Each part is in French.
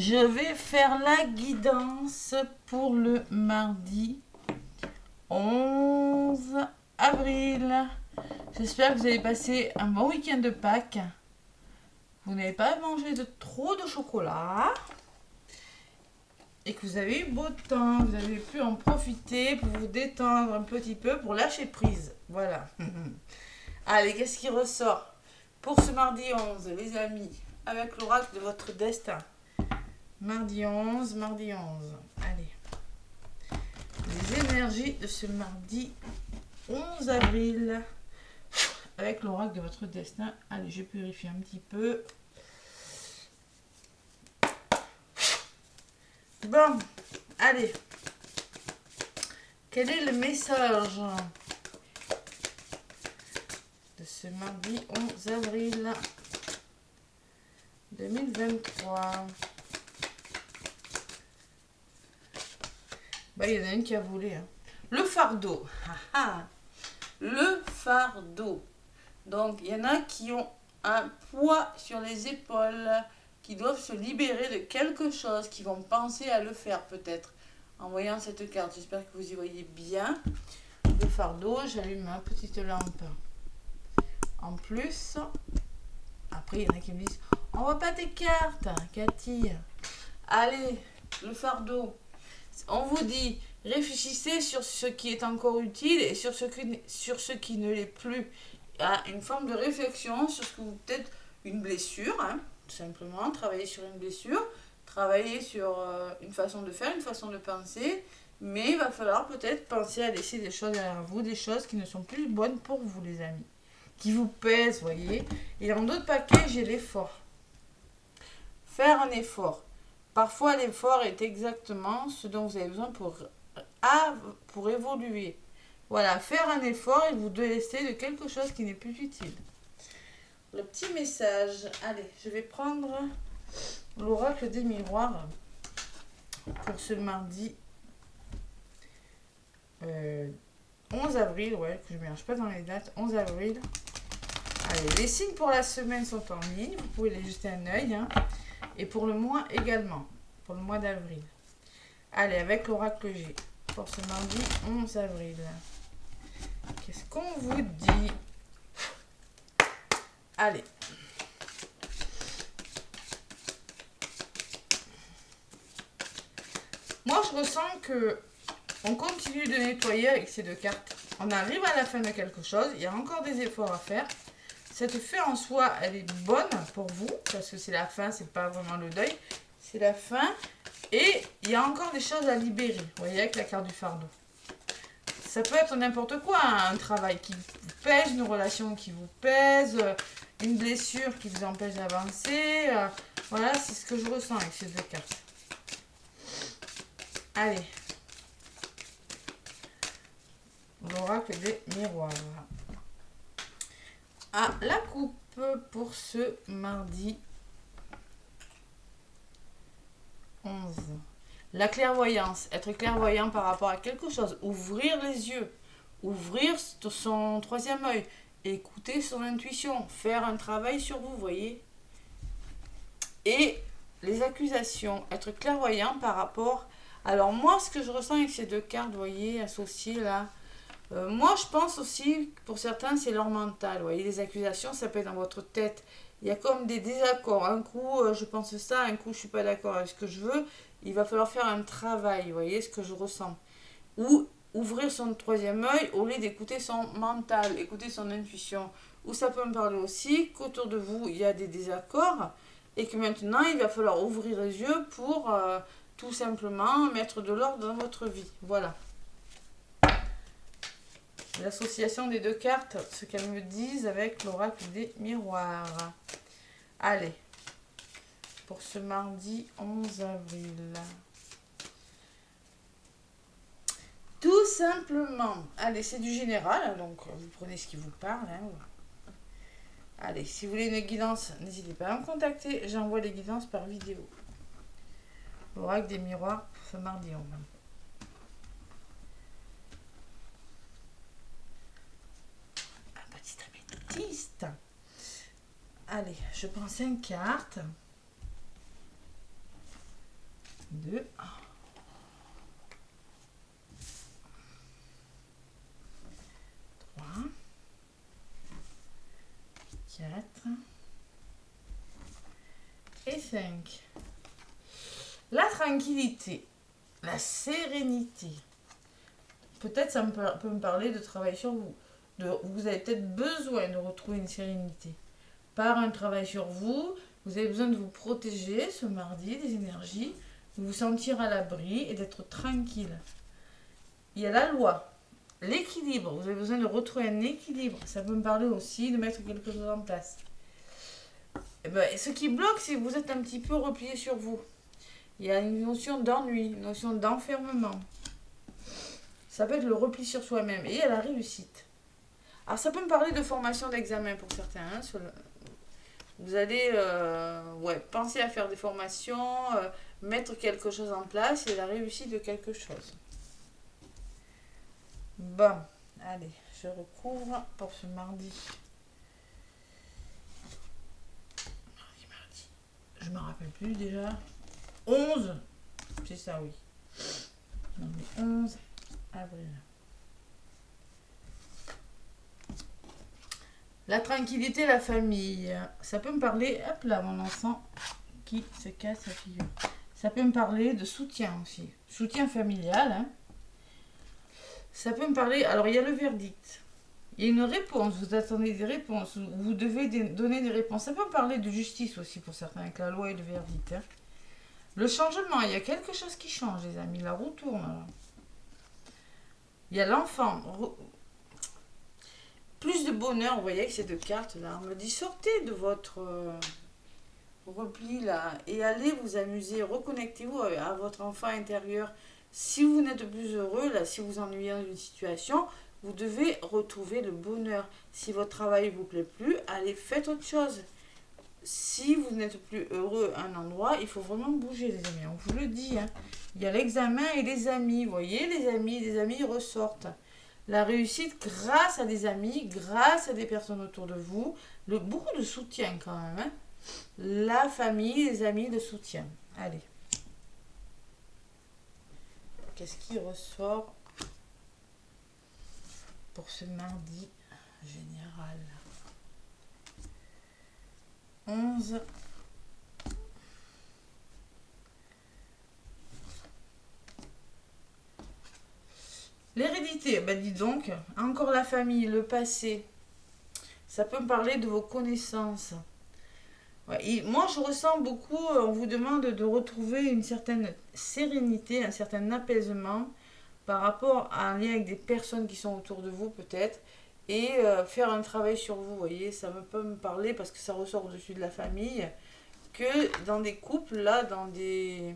Je vais faire la guidance pour le mardi 11 avril. J'espère que vous avez passé un bon week-end de Pâques. Vous n'avez pas mangé trop de chocolat. Et que vous avez eu beau temps. Vous avez pu en profiter pour vous détendre un petit peu, pour lâcher prise. Voilà. Allez, qu'est-ce qui ressort pour ce mardi 11, les amis, avec l'oracle de votre destin? Mardi 11, mardi 11. Allez. Les énergies de ce mardi 11 avril. Avec l'oracle de votre destin. Allez, je purifie un petit peu. Bon, allez. Quel est le message de ce mardi 11 avril 2023? Bah, il y en a une qui a volé. Hein. Le fardeau. Le fardeau. Donc, il y en a qui ont un poids sur les épaules, qui doivent se libérer de quelque chose, qui vont penser à le faire peut-être. En voyant cette carte, j'espère que vous y voyez bien. Le fardeau, j'allume ma petite lampe. En plus, après, il y en a qui me disent « On voit pas tes cartes, Cathy. » Allez, le fardeau. On vous dit, réfléchissez sur ce qui est encore utile et sur ce qui ne l'est plus. Une forme de réflexion sur ce que vous peut-être une blessure, hein, tout simplement, travailler sur une blessure, travailler sur une façon de faire, une façon de penser, mais il va falloir peut-être penser à laisser des choses derrière vous, des choses qui ne sont plus bonnes pour vous, les amis, qui vous pèsent, voyez. Et dans d'autres paquets, j'ai l'effort. Faire un effort. Parfois, l'effort est exactement ce dont vous avez besoin pour évoluer. Voilà, faire un effort et vous délester de quelque chose qui n'est plus utile. Le petit message. Allez, je vais prendre l'oracle des miroirs pour ce mardi 11 avril. Ouais, que je ne mélange pas dans les dates. 11 avril. Allez, les signes pour la semaine sont en ligne. Vous pouvez les jeter un œil. Hein. Et pour le mois également. Pour le mois d'avril. Allez, avec l'oracle que j'ai. Pour ce mardi 11 avril. Qu'est-ce qu'on vous dit? Allez. Moi, je ressens que on continue de nettoyer avec ces deux cartes. On arrive à la fin de quelque chose. Il y a encore des efforts à faire. Cette fin en soi, elle est bonne pour vous. Parce que c'est la fin, c'est pas vraiment le deuil. C'est la fin. Et il y a encore des choses à libérer. Vous voyez, avec la carte du fardeau. Ça peut être n'importe quoi, hein, un travail qui vous pèse, une relation qui vous pèse, une blessure qui vous empêche d'avancer. Voilà, c'est ce que je ressens avec ces deux cartes. Allez. L'oracle des miroirs. Ah, la coupe pour ce mardi 11. La clairvoyance, être clairvoyant par rapport à quelque chose, ouvrir les yeux, ouvrir son troisième œil, écouter son intuition, faire un travail sur vous, voyez. Et les accusations, être clairvoyant par rapport... Alors moi, ce que je ressens avec ces deux cartes, vous voyez, associées là, moi je pense aussi, pour certains, c'est leur mental, vous voyez, les accusations, ça peut être dans votre tête. Il y a comme des désaccords. Un coup, je pense ça, un coup, je suis pas d'accord avec ce que je veux. Il va falloir faire un travail, vous voyez, ce que je ressens. Ou ouvrir son troisième œil au lieu d'écouter son mental, écouter son intuition. Ou ça peut me parler aussi qu'autour de vous, il y a des désaccords et que maintenant, il va falloir ouvrir les yeux pour tout simplement mettre de l'ordre dans votre vie. Voilà. L'association des deux cartes, ce qu'elles me disent avec l'oracle des miroirs. Allez, pour ce mardi 11 avril. Tout simplement. Allez, c'est du général, donc vous prenez ce qui vous parle. Hein. Allez, si vous voulez une guidance, n'hésitez pas à me contacter. J'envoie les guidances par vidéo. L'oracle des miroirs pour ce mardi 11. Un petit améthyste. Allez, je prends 5 cartes. 2, 3, 4 et 5. La tranquillité, la sérénité. Peut-être ça peut me parler de travail sur vous. Vous avez peut-être besoin de retrouver une sérénité. Par un travail sur vous, vous avez besoin de vous protéger ce mardi des énergies, de vous sentir à l'abri et d'être tranquille. Il y a la loi, l'équilibre. Vous avez besoin de retrouver un équilibre. Ça peut me parler aussi de mettre quelque chose en place. Et ce qui bloque, c'est que vous êtes un petit peu replié sur vous. Il y a une notion d'ennui, une notion d'enfermement. Ça peut être le repli sur soi-même. Et il y a la réussite. Alors ça peut me parler de formation d'examen pour certains. Hein, vous allez penser à faire des formations, mettre quelque chose en place et la réussite de quelque chose. Bon, allez, je recouvre pour ce mardi. Mardi. Je ne me rappelle plus déjà. 11. C'est ça, oui. On est 11 avril. La tranquillité, la famille. Ça peut me parler, hop là, mon enfant qui se casse la figure. Ça peut me parler de soutien aussi. Soutien familial. Hein. Ça peut me parler, alors il y a le verdict. Il y a une réponse, vous attendez des réponses. Vous devez donner des réponses. Ça peut me parler de justice aussi pour certains, avec la loi et le verdict. Hein. Le changement, il y a quelque chose qui change, les amis. La roue tourne. Là. Il y a l'enfant. Plus de bonheur, vous voyez, avec ces deux cartes là. On me dit sortez de votre repli là et allez vous amuser, reconnectez-vous à votre enfant intérieur. Si vous n'êtes plus heureux, là, si vous ennuyez dans une situation, vous devez retrouver le bonheur. Si votre travail ne vous plaît plus, allez, faites autre chose. Si vous n'êtes plus heureux à un endroit, il faut vraiment bouger, les amis. On vous le dit. Hein. Il y a l'examen et les amis. Vous voyez, les amis ressortent. La réussite grâce à des amis, grâce à des personnes autour de vous. Beaucoup de soutien quand même. Hein. La famille, les amis, le soutien. Allez. Qu'est-ce qui ressort pour ce mardi général 11. L'hérédité, ben dis donc, encore la famille, le passé. Ça peut me parler de vos connaissances. Ouais, moi, je ressens beaucoup, on vous demande de retrouver une certaine sérénité, un certain apaisement par rapport à un lien avec des personnes qui sont autour de vous peut-être et faire un travail sur vous, vous voyez, ça peut me parler parce que ça ressort au-dessus de la famille, que dans des couples, là, il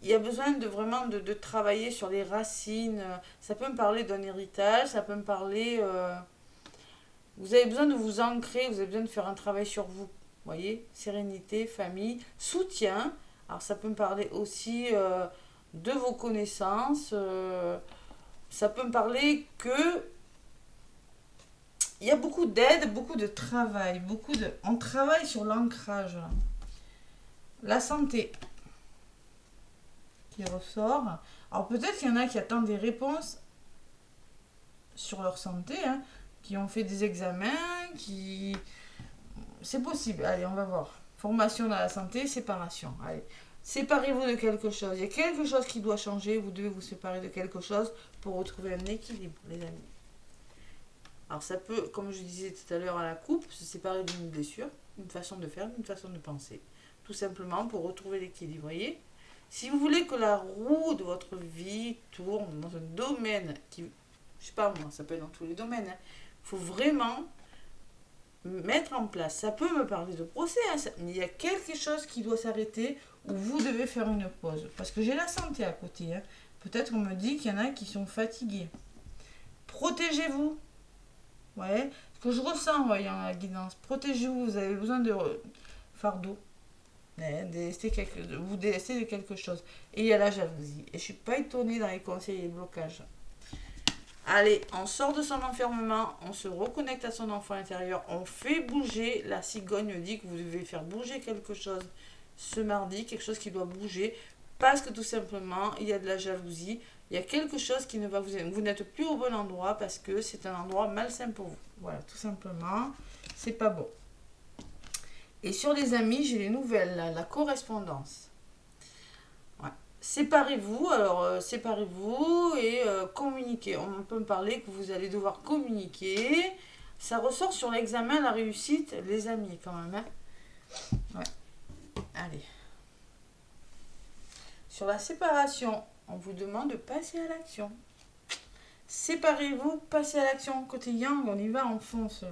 y a besoin de vraiment de travailler sur les racines, ça peut me parler d'un héritage, ça peut me parler... vous avez besoin de vous ancrer, vous avez besoin de faire un travail sur vous. Vous voyez, sérénité, famille, soutien. Alors ça peut me parler aussi de vos connaissances. Ça peut me parler que il y a beaucoup d'aide, beaucoup de travail, on travaille sur l'ancrage. La santé qui ressort. Alors peut-être qu'il y en a qui attendent des réponses sur leur santé, hein, qui ont fait des examens, qui... C'est possible. Allez, on va voir. Formation dans la santé, séparation. Allez, séparez-vous de quelque chose. Il y a quelque chose qui doit changer. Vous devez vous séparer de quelque chose pour retrouver un équilibre, les amis. Alors ça peut, comme je disais tout à l'heure à la coupe, se séparer d'une blessure, une façon de faire, une façon de penser. Tout simplement pour retrouver l'équilibre. Voyez ? Si vous voulez que la roue de votre vie tourne dans un domaine qui... Je sais pas moi, ça peut être dans tous les domaines. Il faut vraiment... mettre en place. Ça peut me parler de procès, hein, mais il y a quelque chose qui doit s'arrêter où vous devez faire une pause. Parce que j'ai la santé à côté. Hein. Peut-être on me dit qu'il y en a qui sont fatigués. Protégez-vous. Ouais. Ce que je ressens en voyant la guidance. Protégez-vous. Vous avez besoin de fardeau. Vous délester de quelque chose. Et il y a la jalousie. Et je ne suis pas étonnée dans les conseils et les blocages. Allez, on sort de son enfermement, on se reconnecte à son enfant intérieur, on fait bouger. La cigogne dit que vous devez faire bouger quelque chose ce mardi, quelque chose qui doit bouger parce que tout simplement, il y a de la jalousie. Il y a quelque chose qui ne va vous... Vous n'êtes plus au bon endroit parce que c'est un endroit malsain pour vous. Voilà, tout simplement, c'est pas bon. Et sur les amis, j'ai les nouvelles, là, la correspondance. Ouais. Séparez-vous, alors séparez-vous et communiquez. On peut me parler que vous allez devoir communiquer. Ça ressort sur l'examen, la réussite, les amis quand même. Hein. Ouais. Allez. Sur la séparation, on vous demande de passer à l'action. Séparez-vous, passez à l'action. Côté yang, on y va, on fonce.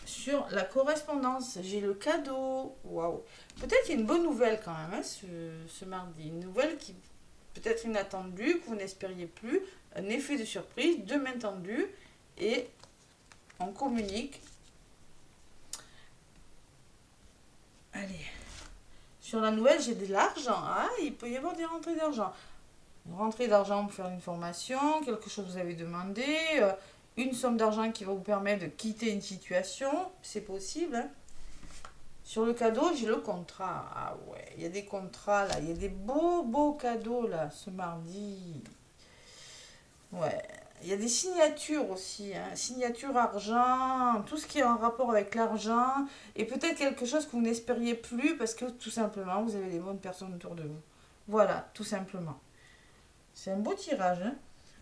Sur la correspondance, j'ai le cadeau. Waouh. Peut-être qu'il y a une bonne nouvelle quand même, hein, ce mardi. Une nouvelle qui peut-être inattendue, que vous n'espériez plus. Un effet de surprise, de main tendue. Et on communique. Allez. Sur la nouvelle, j'ai de l'argent. Ah, il peut y avoir des rentrées d'argent. Une rentrée d'argent pour faire une formation, quelque chose que vous avez demandé, une somme d'argent qui va vous permettre de quitter une situation, c'est possible. Hein. Sur le cadeau, j'ai le contrat. Ah ouais, il y a des contrats là, il y a des beaux cadeaux là ce mardi. Ouais, il y a des signatures aussi, hein. Signature argent, tout ce qui est en rapport avec l'argent, et peut-être quelque chose que vous n'espériez plus parce que tout simplement vous avez des bonnes personnes autour de vous. Voilà, tout simplement. C'est un beau tirage. Hein.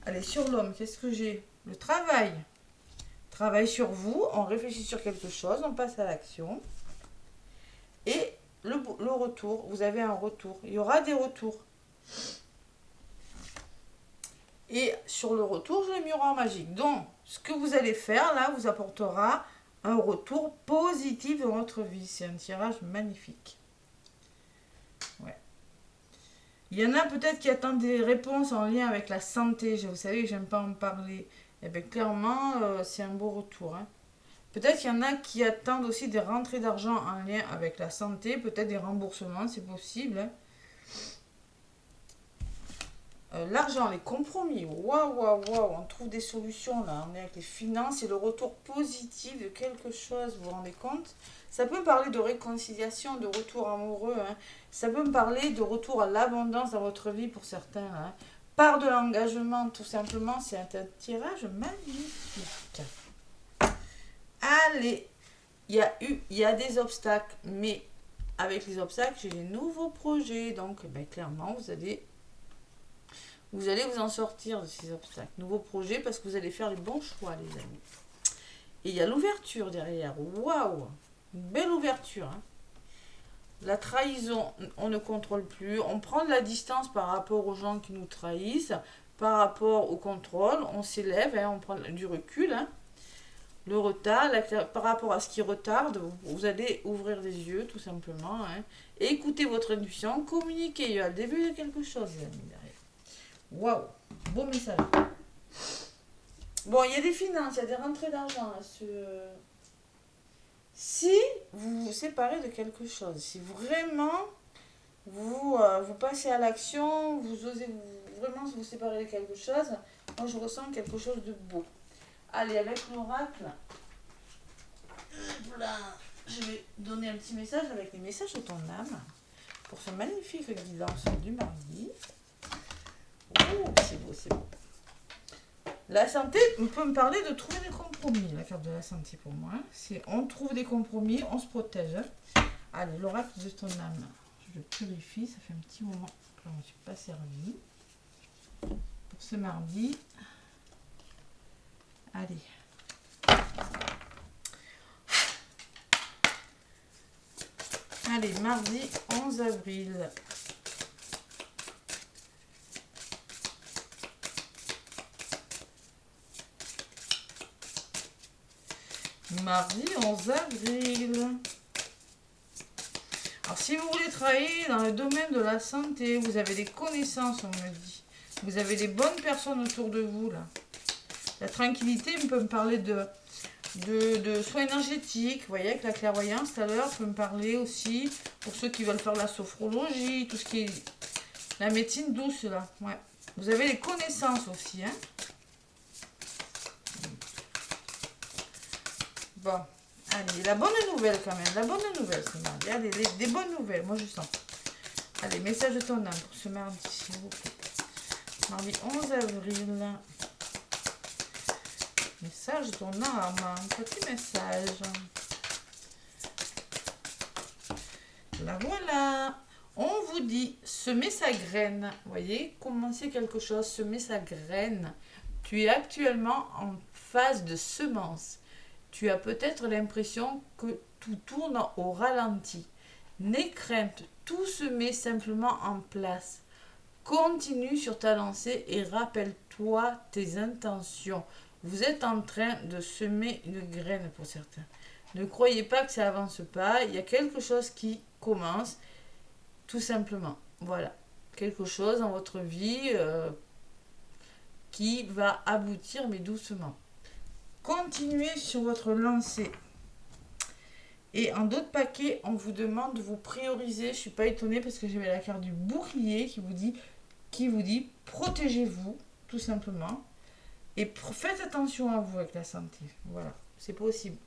Allez, sur l'homme, qu'est-ce que j'ai? Le travail. Travail sur vous, on réfléchit sur quelque chose, on passe à l'action. Et le retour, vous avez un retour. Il y aura des retours. Et sur le retour, j'ai le miroir magique. Donc, ce que vous allez faire, là, vous apportera un retour positif dans votre vie. C'est un tirage magnifique. Ouais. Il y en a peut-être qui attendent des réponses en lien avec la santé. Vous savez, j'aime pas en parler. Eh bien, clairement, c'est un beau retour. Hein. Peut-être qu'il y en a qui attendent aussi des rentrées d'argent en lien avec la santé. Peut-être des remboursements, c'est possible. Hein. L'argent, les compromis. Waouh. On trouve des solutions là. On est avec les finances et le retour positif de quelque chose. Vous vous rendez compte? Ça peut me parler de réconciliation, de retour amoureux. Hein. Ça peut me parler de retour à l'abondance dans votre vie pour certains. Hein. Par de l'engagement, tout simplement. C'est un tirage magnifique. Allez, il y a des obstacles. Mais avec les obstacles, j'ai des nouveaux projets. Donc, ben, clairement, vous allez vous en sortir de ces obstacles. Nouveaux projets parce que vous allez faire les bons choix, les amis. Et il y a l'ouverture derrière. Waouh! Une belle ouverture. Hein. La trahison, on ne contrôle plus. On prend de la distance par rapport aux gens qui nous trahissent. Par rapport au contrôle, on s'élève, hein, on prend du recul. Hein. Le retard, par rapport à ce qui retarde, vous allez ouvrir les yeux, tout simplement. Hein. Et écoutez votre intuition, communiquez. Il y a le début de quelque chose, les amis, derrière. Waouh! Beau message. Bon, il y a des finances, il y a des rentrées d'argent. Si vous vous séparez de quelque chose, si vraiment vous passez à l'action, vous osez vraiment vous séparer de quelque chose, moi je ressens quelque chose de beau. Allez, avec l'oracle, je vais donner un petit message avec les messages de ton âme pour ce magnifique guidance du mardi. Oh, c'est beau, c'est beau. La santé, on peut me parler de trouver des compromis, la carte de la santé pour moi. C'est on trouve des compromis, on se protège. Allez, l'oracle de ton âme. Je le purifie, ça fait un petit moment que je ne me suis pas servi. Pour ce mardi. Allez. Allez, mardi 11 avril. Mardi 11 avril. Alors, si vous voulez travailler dans le domaine de la santé, vous avez des connaissances, on me dit. Vous avez des bonnes personnes autour de vous, là. La tranquillité, on peut me parler de soins énergétiques. Vous voyez, avec la clairvoyance, tout à l'heure, peut me parler aussi, pour ceux qui veulent faire la sophrologie, tout ce qui est la médecine douce, là. Ouais. Vous avez des connaissances aussi, hein. Bon, allez, la bonne nouvelle quand même, la bonne nouvelle, c'est mardi. Allez, des bonnes nouvelles, moi je sens. Allez, message de ton âme pour ce mardi, s'il vous plaît. Mardi 11 avril. Message de ton âme, petit message. La voilà. On vous dit, semer sa graine. Vous voyez, commencer quelque chose, semer sa graine. Tu es actuellement en phase de semence. Tu as peut-être l'impression que tout tourne au ralenti. N'aie crainte, tout se met simplement en place. Continue sur ta lancée et rappelle-toi tes intentions. Vous êtes en train de semer une graine pour certains. Ne croyez pas que ça avance pas. Il y a quelque chose qui commence, tout simplement. Voilà. Quelque chose dans votre vie qui va aboutir, mais doucement. Continuez sur votre lancée. Et en d'autres paquets, on vous demande de vous prioriser. Je ne suis pas étonnée parce que j'avais la carte du bouclier qui vous dit protégez-vous, tout simplement. Et faites attention à vous avec la santé. Voilà, c'est possible.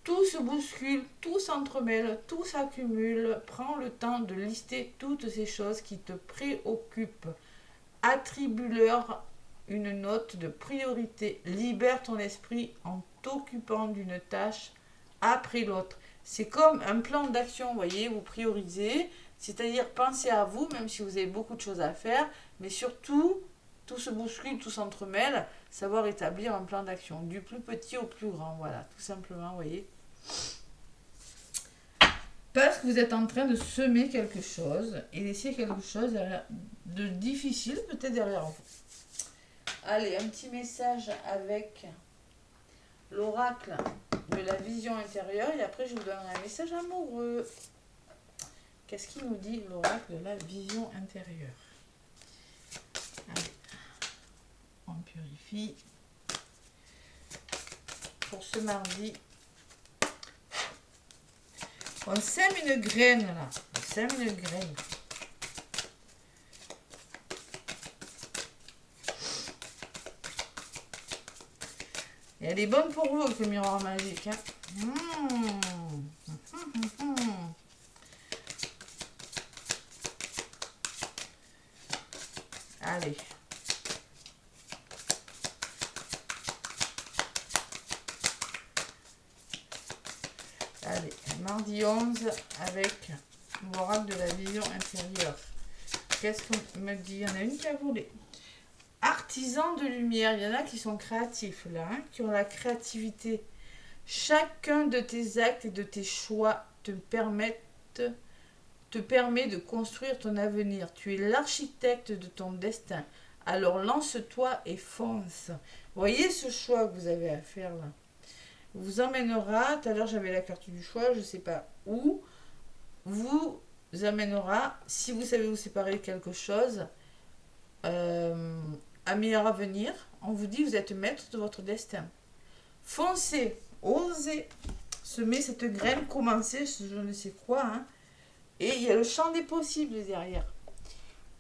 Tout se bouscule, tout s'entremêle, tout s'accumule. Prends le temps de lister toutes ces choses qui te préoccupent. Attribue-leur une note de priorité. Libère ton esprit en t'occupant d'une tâche après l'autre. C'est comme un plan d'action, vous voyez, vous priorisez, c'est-à-dire pensez à vous, même si vous avez beaucoup de choses à faire, mais surtout, tout se bouscule, tout s'entremêle, savoir établir un plan d'action, du plus petit au plus grand, voilà, tout simplement, vous voyez. Parce que vous êtes en train de semer quelque chose et laisser quelque chose de difficile peut-être derrière vous. Allez, un petit message avec l'oracle de la vision intérieure et après je vous donnerai un message amoureux. Qu'est-ce qu'il nous dit l'oracle de la vision intérieure? Allez, on purifie pour ce mardi. On sème une graine là, on sème une graine. Et elle est bonne pour vous avec le miroir magique. Hein. Allez. Allez, mardi 11 avec l'oracle de la vision intérieure. Qu'est-ce qu'on me dit? Il y en a une qui a volé. Artisans de lumière, il y en a qui sont créatifs là, hein, qui ont la créativité. Chacun de tes actes et de tes choix te permet de construire ton avenir. Tu es l'architecte de ton destin. Alors lance-toi et fonce. Voyez ce choix que vous avez à faire là. Vous emmènera, tout à l'heure j'avais la carte du choix, je ne sais pas où, vous amènera, si vous savez vous séparer de quelque chose, un meilleur avenir. On vous dit vous êtes maître de votre destin. Foncez, osez semer cette graine, commencez, je ne sais quoi. Hein. Et il y a le champ des possibles derrière.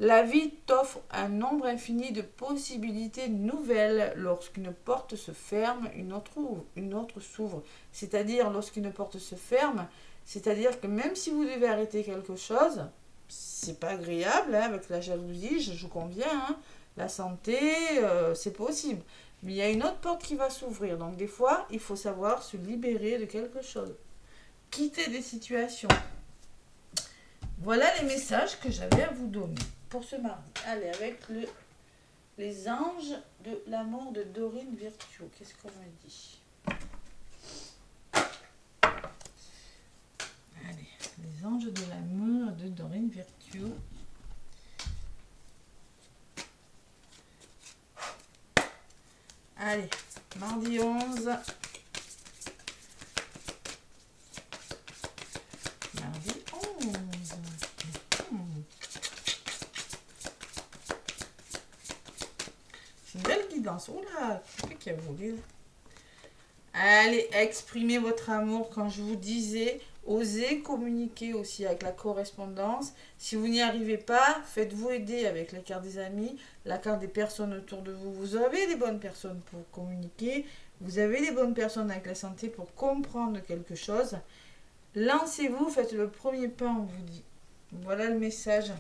La vie t'offre un nombre infini de possibilités nouvelles. Lorsqu'une porte se ferme, une autre s'ouvre. C'est-à-dire, lorsqu'une porte se ferme, c'est-à-dire que même si vous devez arrêter quelque chose, c'est pas agréable, hein, avec la jalousie, je conviens, hein, la santé, c'est possible. Mais il y a une autre porte qui va s'ouvrir. Donc des fois, il faut savoir se libérer de quelque chose. Quitter des situations. Voilà les messages que j'avais à vous donner pour ce mardi. Allez, avec les anges de l'amour de Dorine Virtue. Qu'est-ce qu'on m'a dit? Allez, les anges de l'amour de Dorine Virtue. Allez, mardi 11. Mardi 11. C'est une belle guidance. Oh là, qu'est-ce qu'il y a volé là? Allez, exprimez votre amour. Quand je vous disais, osez communiquer aussi avec la correspondance. Si vous n'y arrivez pas, faites-vous aider avec la carte des amis, la carte des personnes autour de vous. Vous avez les bonnes personnes pour communiquer. Vous avez les bonnes personnes avec la santé pour comprendre quelque chose. Lancez-vous, faites le premier pas, on vous dit. Voilà le message.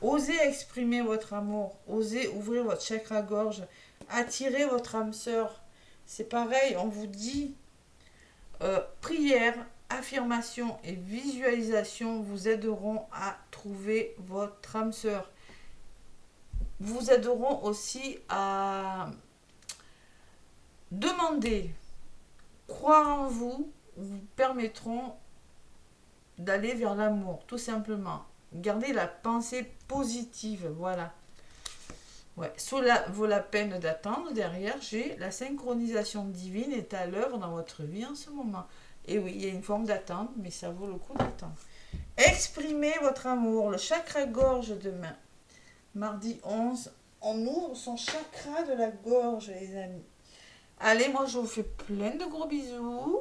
Osez exprimer votre amour. Osez ouvrir votre chakra-gorge. Attirez votre âme sœur. C'est pareil, on vous dit prière, affirmation et visualisation vous aideront à trouver votre âme sœur. Vous aideront aussi à demander, croire en vous, vous permettront d'aller vers l'amour, tout simplement. Gardez la pensée positive, voilà. Ouais, cela vaut la peine d'attendre. Derrière, j'ai la synchronisation divine est à l'œuvre dans votre vie en ce moment. Et oui, il y a une forme d'attente, mais ça vaut le coup d'attendre. Exprimez votre amour, le chakra gorge demain. Mardi 11, on ouvre son chakra de la gorge, les amis. Allez, moi je vous fais plein de gros bisous.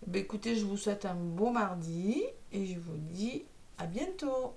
Ben, écoutez, je vous souhaite un bon mardi et je vous dis à bientôt.